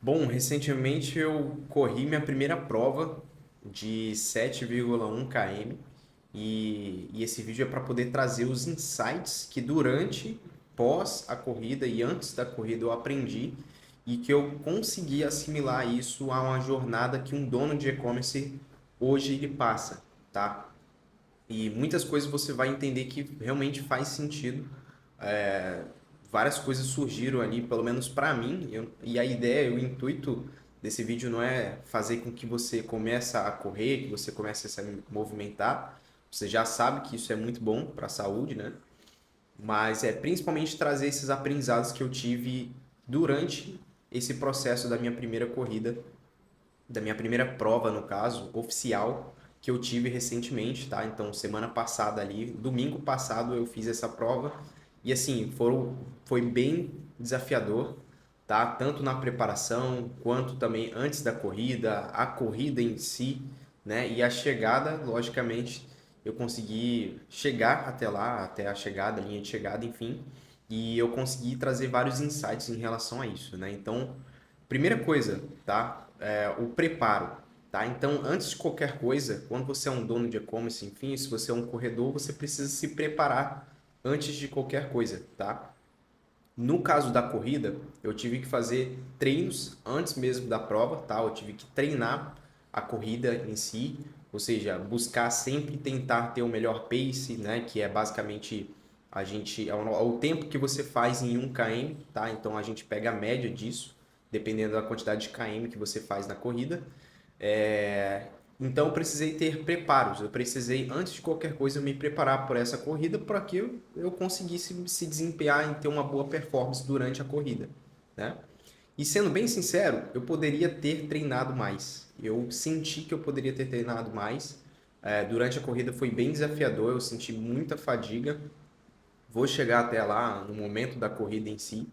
Bom, recentemente eu corri minha primeira prova de 7,1 km e esse vídeo é para poder trazer os insights que durante, pós a corrida e antes da corrida eu aprendi e que eu consegui assimilar isso a uma jornada que um dono de e-commerce hoje ele passa, tá? E muitas coisas você vai entender que realmente faz sentido. É, várias coisas surgiram ali, pelo menos para mim, e a ideia, o intuito desse vídeo não é fazer com que você comece a correr, que você comece a se movimentar. Você já sabe que isso é muito bom para a saúde, né? Mas é principalmente trazer esses aprendizados que eu tive durante esse processo da minha primeira corrida, da minha primeira prova, no caso, oficial, que eu tive recentemente, tá? Então, semana passada ali, domingo passado eu fiz essa prova e assim, foi bem desafiador, tá? Tanto na preparação quanto também antes da corrida, a corrida em si, né? E a chegada, logicamente, eu consegui chegar até lá, até a chegada, a linha de chegada, enfim, e eu consegui trazer vários insights em relação a isso, né? Então, primeira coisa, tá? O preparo, tá? Então, antes de qualquer coisa, quando você é um dono de e-commerce, enfim, se você é um corredor, você precisa se preparar antes de qualquer coisa, tá? No caso da corrida, eu tive que fazer treinos antes mesmo da prova, tá? Eu tive que treinar a corrida em si, ou seja, buscar sempre tentar ter o melhor pace, né? Que é basicamente é o tempo que você faz em 1 km, tá? Então a gente pega a média disso, dependendo da quantidade de km que você faz na corrida. É, Então eu precisei ter preparos, eu precisei, antes de qualquer coisa, me preparar por essa corrida para que eu conseguisse se desempenhar e ter uma boa performance durante a corrida, né? E sendo bem sincero, eu poderia ter treinado mais. Eu senti que eu poderia ter treinado mais. Durante a corrida foi bem desafiador, eu senti muita fadiga. Vou chegar até lá no momento da corrida em si,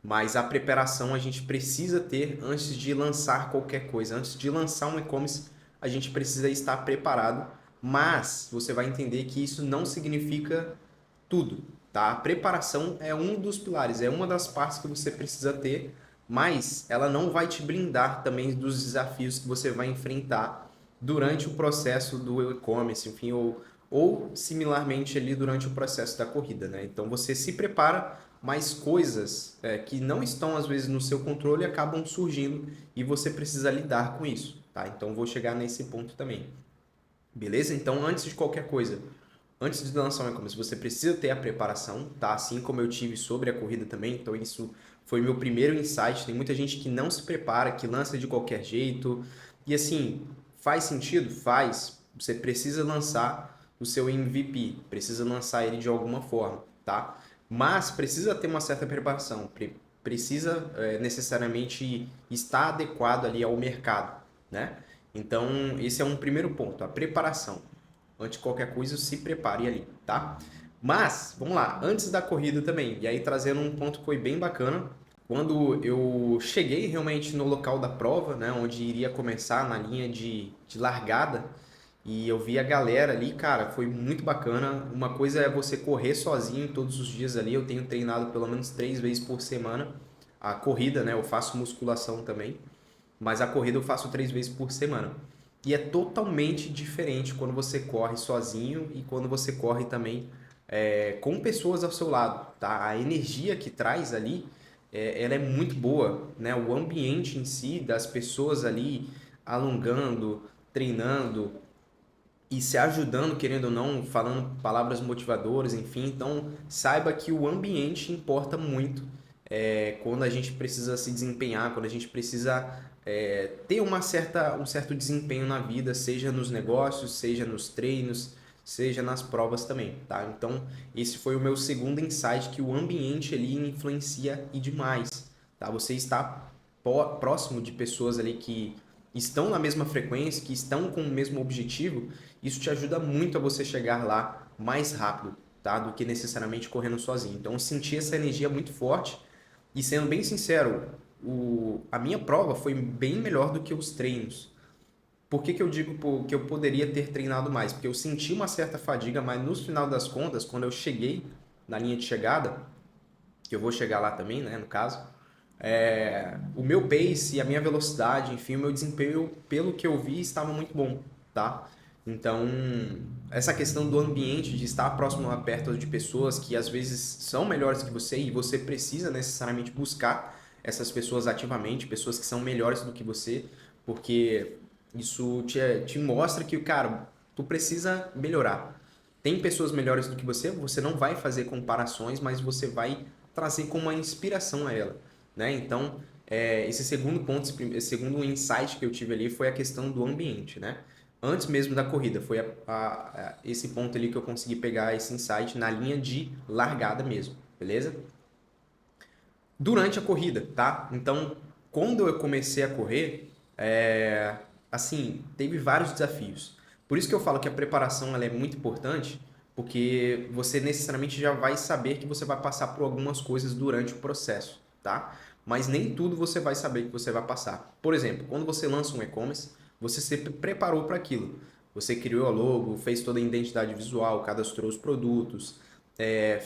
mas a preparação a gente precisa ter antes de lançar qualquer coisa. Antes de lançar um e-commerce, a gente precisa estar preparado, mas você vai entender que isso não significa tudo, tá? A preparação é um dos pilares, é uma das partes que você precisa ter, mas ela não vai te blindar também dos desafios que você vai enfrentar durante o processo do e-commerce, enfim, ou similarmente ali durante o processo da corrida, né? Então você se prepara, mas coisas que não estão às vezes no seu controle acabam surgindo e você precisa lidar com isso, tá? Então vou chegar nesse ponto também. Beleza? Então, antes de qualquer coisa, antes de lançar um e-commerce, você precisa ter a preparação, tá? Assim como eu tive sobre a corrida também. Então, isso foi meu primeiro insight. Tem muita gente que não se prepara, que lança de qualquer jeito. E assim, faz sentido? Faz. Você precisa lançar o seu MVP, precisa lançar ele de alguma forma, tá? Mas precisa ter uma certa preparação, precisa necessariamente estar adequado ali ao mercado, né? Então, esse é um primeiro ponto, a preparação. Antes de qualquer coisa, se prepare ali, tá? Mas, vamos lá, antes da corrida também, e aí trazendo um ponto que foi bem bacana, quando eu cheguei realmente no local da prova, né, onde iria começar na linha de largada, e eu vi a galera ali, cara, foi muito bacana. Uma coisa é você correr sozinho todos os dias ali, eu tenho treinado pelo menos 3 vezes por semana a corrida, né, eu faço musculação também, mas a corrida eu faço 3 vezes por semana. E é totalmente diferente quando você corre sozinho e quando você corre também com pessoas ao seu lado, tá? A energia que traz ali, ela é muito boa, né? O ambiente em si, das pessoas ali alongando, treinando e se ajudando, querendo ou não, falando palavras motivadoras, enfim. Então, saiba que o ambiente importa muito quando a gente precisa se desempenhar, quando a gente precisa ter um certo desempenho na vida, seja nos negócios, seja nos treinos, seja nas provas também, tá? Então, esse foi o meu segundo insight, que o ambiente ali influencia e demais, tá? Você está próximo de pessoas ali que estão na mesma frequência, que estão com o mesmo objetivo, isso te ajuda muito a você chegar lá mais rápido, tá? Do que necessariamente correndo sozinho. Então, eu senti essa energia muito forte e sendo bem sincero, a minha prova foi bem melhor do que os treinos. Por que que eu digo que eu poderia ter treinado mais? Porque eu senti uma certa fadiga, mas no final das contas, quando eu cheguei na linha de chegada, que eu vou chegar lá também, né, no caso, o meu pace e a minha velocidade, enfim, o meu desempenho, pelo que eu vi, estava muito bom, tá? Então, essa questão do ambiente, de estar próximo a perto de pessoas que às vezes são melhores que você e você precisa necessariamente buscar essas pessoas ativamente, pessoas que são melhores do que você, porque isso te mostra que, cara, tu precisa melhorar. Tem pessoas melhores do que você não vai fazer comparações, mas você vai trazer como uma inspiração a ela, né? Então, esse segundo ponto, esse segundo insight que eu tive ali foi a questão do ambiente, né? Antes mesmo da corrida, foi esse ponto ali que eu consegui pegar esse insight na linha de largada mesmo, beleza? Durante a corrida, tá? Então, quando eu comecei a correr, assim, teve vários desafios. Por isso que eu falo que a preparação ela é muito importante, porque você necessariamente já vai saber que você vai passar por algumas coisas durante o processo, tá? Mas nem tudo você vai saber que você vai passar. Por exemplo, quando você lança um e-commerce, você se preparou para aquilo. Você criou a logo, fez toda a identidade visual, cadastrou os produtos,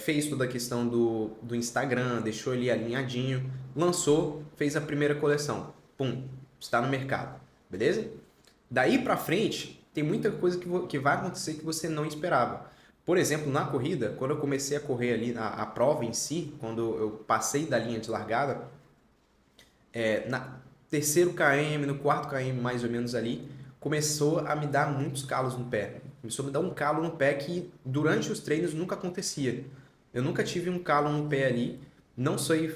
fez toda a questão do Instagram, deixou ele alinhadinho, lançou, fez a primeira coleção. Pum, está no mercado, beleza? Daí para frente, tem muita coisa que vai acontecer que você não esperava. Por exemplo, na corrida, quando eu comecei a correr ali a prova em si, quando eu passei da linha de largada, na terceiro km, no quarto km mais ou menos ali, começou a me dar muitos calos no pé. Começou a me dar um calo no pé que durante os treinos nunca acontecia. Eu nunca tive um calo no pé ali. Não sei,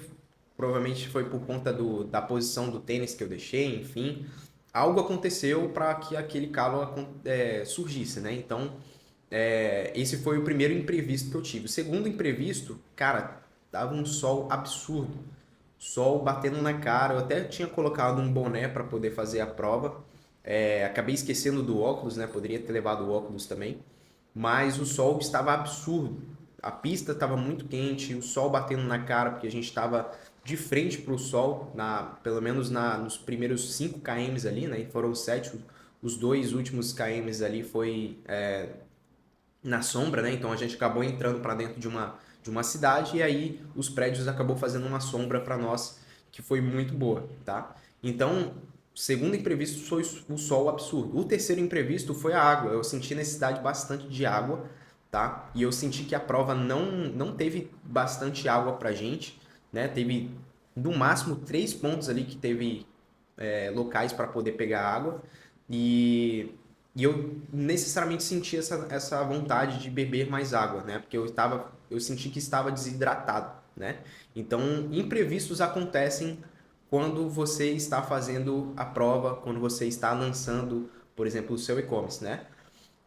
provavelmente foi por conta da posição do tênis que eu deixei, enfim. Algo aconteceu para que aquele calo surgisse, né? Então, esse foi o primeiro imprevisto que eu tive. O segundo imprevisto, cara, dava um sol absurdo. Sol batendo na cara. Eu até tinha colocado um boné para poder fazer a prova. Acabei esquecendo do óculos, né? Poderia ter levado o óculos também. Mas o sol estava absurdo. A pista estava muito quente, o sol batendo na cara, porque a gente estava de frente para o sol, pelo menos nos primeiros 5 km ali, né? E foram 7, os 2 últimos km ali foi na sombra, né? Então a gente acabou entrando para dentro de uma cidade e aí os prédios acabou fazendo uma sombra para nós que foi muito boa, tá? Então, o segundo imprevisto foi o sol absurdo. O terceiro imprevisto foi a água. Eu senti necessidade bastante de água, tá? E eu senti que a prova não teve bastante água pra gente, né? Teve no máximo 3 pontos ali que teve locais para poder pegar água e eu necessariamente senti essa vontade de beber mais água, né? Porque eu senti que estava desidratado, né? Então, imprevistos acontecem quando você está fazendo a prova, quando você está lançando, por exemplo, o seu e-commerce, né?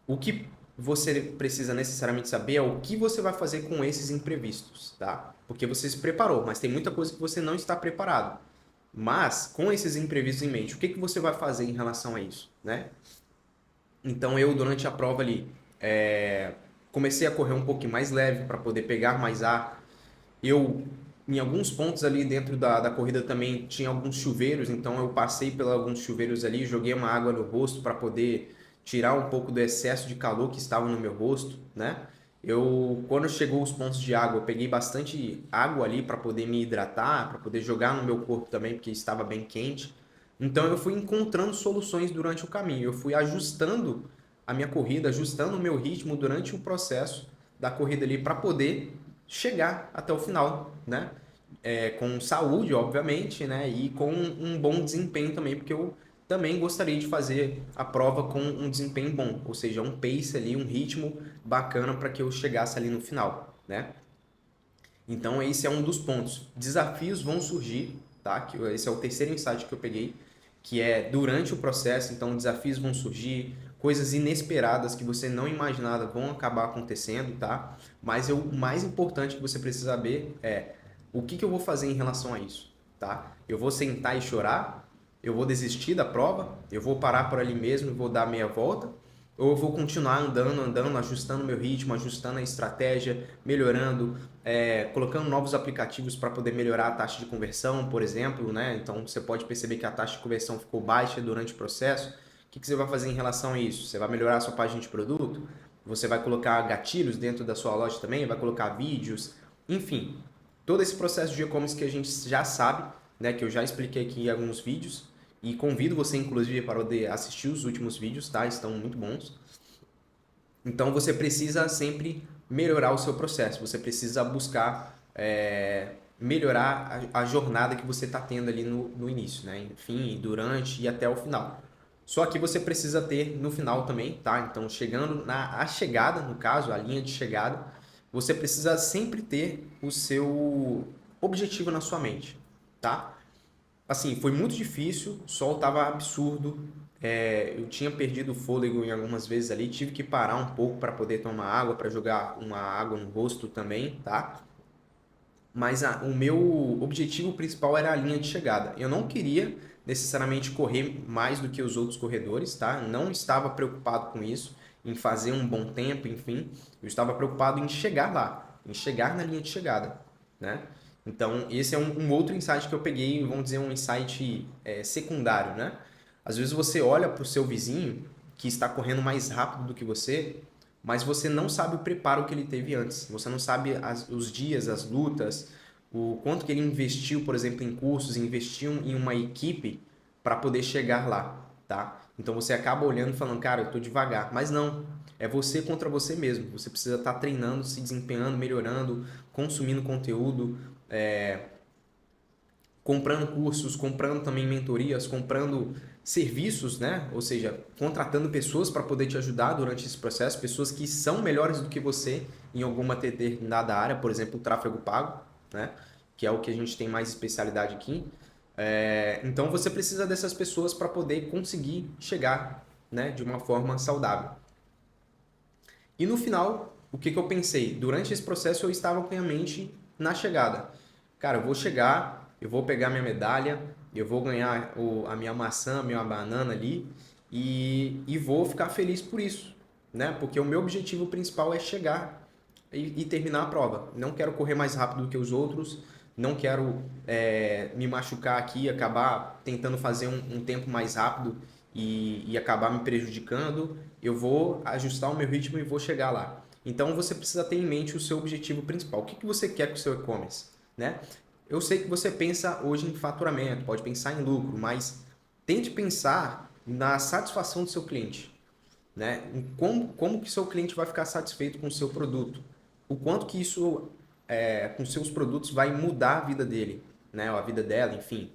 O que você precisa necessariamente saber é o que você vai fazer com esses imprevistos, tá? Porque você se preparou, mas tem muita coisa que você não está preparado. Mas, com esses imprevistos em mente, o que você vai fazer em relação a isso, né? Então, eu, durante a prova ali, comecei a correr um pouquinho mais leve para poder pegar mais ar. Eu, em alguns pontos ali dentro da corrida também tinha alguns chuveiros, então eu passei por alguns chuveiros ali, joguei uma água no rosto para poder tirar um pouco do excesso de calor que estava no meu rosto, né? Quando chegou os pontos de água, eu peguei bastante água ali para poder me hidratar, para poder jogar no meu corpo também, porque estava bem quente. Então eu fui encontrando soluções durante o caminho, eu fui ajustando a minha corrida, ajustando o meu ritmo durante o processo da corrida ali para poder chegar até o final, né? Com saúde, obviamente, né? E com um bom desempenho também, porque eu também gostaria de fazer a prova com um desempenho bom, ou seja, um pace ali, um ritmo bacana para que eu chegasse ali no final, né? Então esse é um dos pontos. Desafios vão surgir, tá? Esse é o terceiro insight que eu peguei, que é durante o processo, então desafios vão surgir, coisas inesperadas que você não imaginava vão acabar acontecendo, tá? Mas o mais importante que você precisa saber é o que eu vou fazer em relação a isso, tá? Eu vou sentar e chorar, eu vou desistir da prova, eu vou parar por ali mesmo e vou dar meia volta, ou eu vou continuar andando, ajustando meu ritmo, ajustando a estratégia, melhorando, colocando novos aplicativos para poder melhorar a taxa de conversão, por exemplo, né? Então você pode perceber que a taxa de conversão ficou baixa durante o processo. O que você vai fazer em relação a isso? Você vai melhorar a sua página de produto? Você vai colocar gatilhos dentro da sua loja também? Vai colocar vídeos? Enfim, todo esse processo de e-commerce que a gente já sabe, né, que eu já expliquei aqui em alguns vídeos, e convido você, inclusive, para poder assistir os últimos vídeos, tá? Estão muito bons. Então, você precisa sempre melhorar o seu processo, você precisa buscar melhorar a jornada que você está tendo ali no início, né? Enfim, durante e até o final. Só que você precisa ter no final também, tá? Então, chegando a chegada, no caso, a linha de chegada, você precisa sempre ter o seu objetivo na sua mente, tá? Assim, foi muito difícil, o sol tava absurdo, eu tinha perdido o fôlego em algumas vezes ali, tive que parar um pouco para poder tomar água, para jogar uma água no rosto também, tá? Mas o meu objetivo principal era a linha de chegada. Eu não queria necessariamente correr mais do que os outros corredores, tá? Não estava preocupado com isso, em fazer um bom tempo, enfim. Eu estava preocupado em chegar lá, em chegar na linha de chegada, né? Então, esse é um outro insight que eu peguei, vamos dizer, um insight secundário, né? Às vezes você olha para o seu vizinho, que está correndo mais rápido do que você, mas você não sabe o preparo que ele teve antes. Você não sabe os dias, as lutas, o quanto que ele investiu, por exemplo, em cursos, investiu em uma equipe para poder chegar lá, tá? Então você acaba olhando e falando, cara, eu tô devagar. Mas não, é você contra você mesmo. Você precisa estar treinando, se desempenhando, melhorando, consumindo conteúdo, comprando cursos, comprando também mentorias, comprando serviços, né? Ou seja, contratando pessoas para poder te ajudar durante esse processo, pessoas que são melhores do que você em alguma determinada área, por exemplo, o tráfego pago, né? Que é o que a gente tem mais especialidade aqui. Então você precisa dessas pessoas para poder conseguir chegar, né, de uma forma saudável. E no final, o que eu pensei? Durante esse processo eu estava com a mente na chegada. Cara, eu vou chegar, eu vou pegar minha medalha, eu vou ganhar a minha maçã, a minha banana ali e vou ficar feliz por isso, né? Porque o meu objetivo principal é chegar e terminar a prova. Não quero correr mais rápido do que os outros, não quero me machucar aqui, acabar tentando fazer um tempo mais rápido e acabar me prejudicando. Eu vou ajustar o meu ritmo e vou chegar lá. Então você precisa ter em mente o seu objetivo principal. O que você quer com o seu e-commerce, né? Eu sei que você pensa hoje em faturamento, pode pensar em lucro, mas tente pensar na satisfação do seu cliente, né? Em como que seu cliente vai ficar satisfeito com o seu produto, o quanto que isso com seus produtos vai mudar a vida dele, né? Ou a vida dela, enfim.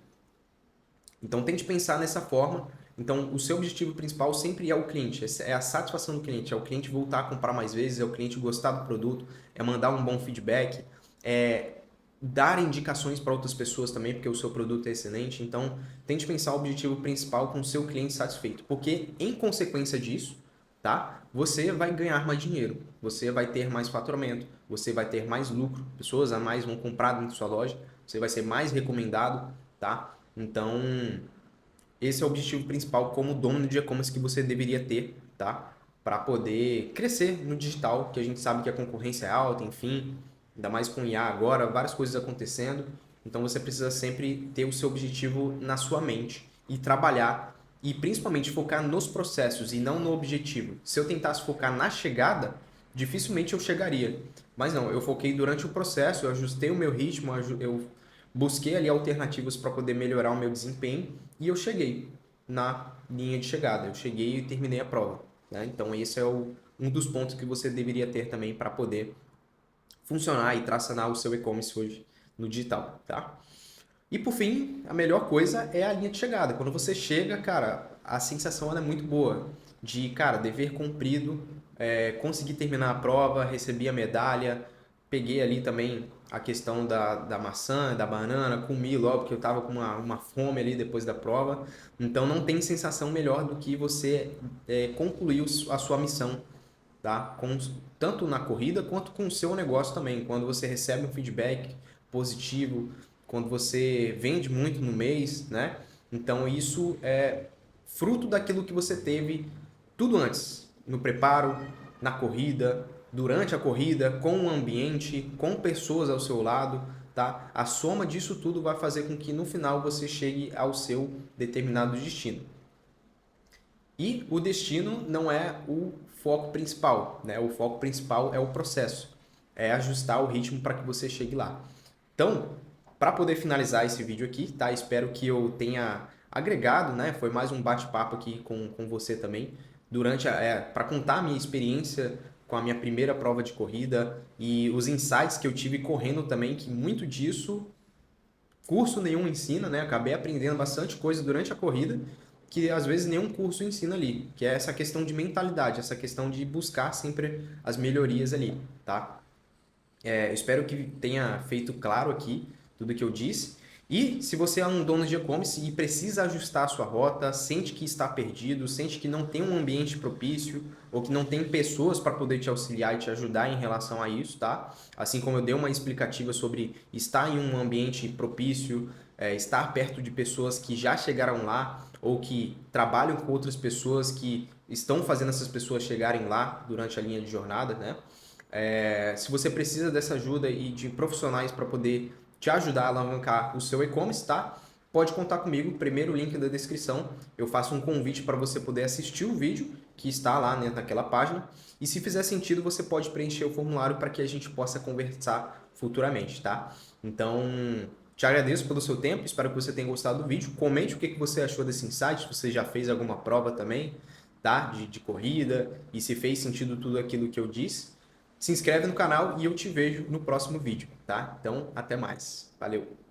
Então tente pensar nessa forma. Então o seu objetivo principal sempre é o cliente, é a satisfação do cliente, é o cliente voltar a comprar mais vezes, é o cliente gostar do produto, é mandar um bom feedback, é dar indicações para outras pessoas também, porque o seu produto é excelente. Então tente pensar o objetivo principal com o seu cliente satisfeito, porque em consequência disso, tá? Você vai ganhar mais dinheiro, você vai ter mais faturamento, você vai ter mais lucro, pessoas a mais vão comprar dentro da sua loja, você vai ser mais recomendado, tá? Então, esse é o objetivo principal como dono de e-commerce que você deveria ter, tá? Para poder crescer no digital, que a gente sabe que a concorrência é alta, enfim, ainda mais com IA agora, várias coisas acontecendo. Então você precisa sempre ter o seu objetivo na sua mente e trabalhar e principalmente focar nos processos e não no objetivo. Se eu tentasse focar na chegada, dificilmente eu chegaria. Mas não, eu foquei durante o processo, eu ajustei o meu ritmo, eu busquei ali alternativas para poder melhorar o meu desempenho e eu cheguei na linha de chegada. Eu cheguei e terminei a prova, né? Então esse é um dos pontos que você deveria ter também para poder funcionar e tracionar o seu e-commerce hoje no digital, tá? E por fim, a melhor coisa é a linha de chegada. Quando você chega, cara, a sensação ela é muito boa. De, cara, dever cumprido, consegui terminar a prova, recebi a medalha, peguei ali também a questão da maçã, da banana, comi logo, porque eu tava com uma fome ali depois da prova. Então não tem sensação melhor do que você concluir a sua missão, tá? Tanto na corrida quanto com o seu negócio também. Quando você recebe um feedback positivo, quando você vende muito no mês, né? Então isso é fruto daquilo que você teve tudo antes, no preparo, na corrida, durante a corrida, com o ambiente, com pessoas ao seu lado, tá? A soma disso tudo vai fazer com que no final você chegue ao seu determinado destino. E o destino não é o foco principal, né? O foco principal é o processo, é ajustar o ritmo para que você chegue lá. Então, para poder finalizar esse vídeo aqui, tá? Espero que eu tenha agregado, né? Foi mais um bate-papo aqui com você também, para contar a minha experiência com a minha primeira prova de corrida e os insights que eu tive correndo também, que muito disso curso nenhum ensina, né? Acabei aprendendo bastante coisa durante a corrida que às vezes nenhum curso ensina ali, que é essa questão de mentalidade, essa questão de buscar sempre as melhorias ali, tá? Espero que tenha feito claro aqui tudo que eu disse. E se você é um dono de e-commerce e precisa ajustar a sua rota, sente que está perdido, sente que não tem um ambiente propício ou que não tem pessoas para poder te auxiliar e te ajudar em relação a isso, tá? Assim como eu dei uma explicativa sobre estar em um ambiente propício, estar perto de pessoas que já chegaram lá ou que trabalham com outras pessoas que estão fazendo essas pessoas chegarem lá durante a linha de jornada, né? Se você precisa dessa ajuda e de profissionais para poder te ajudar a alavancar o seu e-commerce, tá? Pode contar comigo, primeiro link da descrição, eu faço um convite para você poder assistir o vídeo que está lá, né, naquela página, e se fizer sentido você pode preencher o formulário para que a gente possa conversar futuramente, tá? Então, te agradeço pelo seu tempo, espero que você tenha gostado do vídeo, comente o que você achou desse insight, se você já fez alguma prova também, tá? De corrida, e se fez sentido tudo aquilo que eu disse. Se inscreve no canal e eu te vejo no próximo vídeo, tá? Então, até mais. Valeu!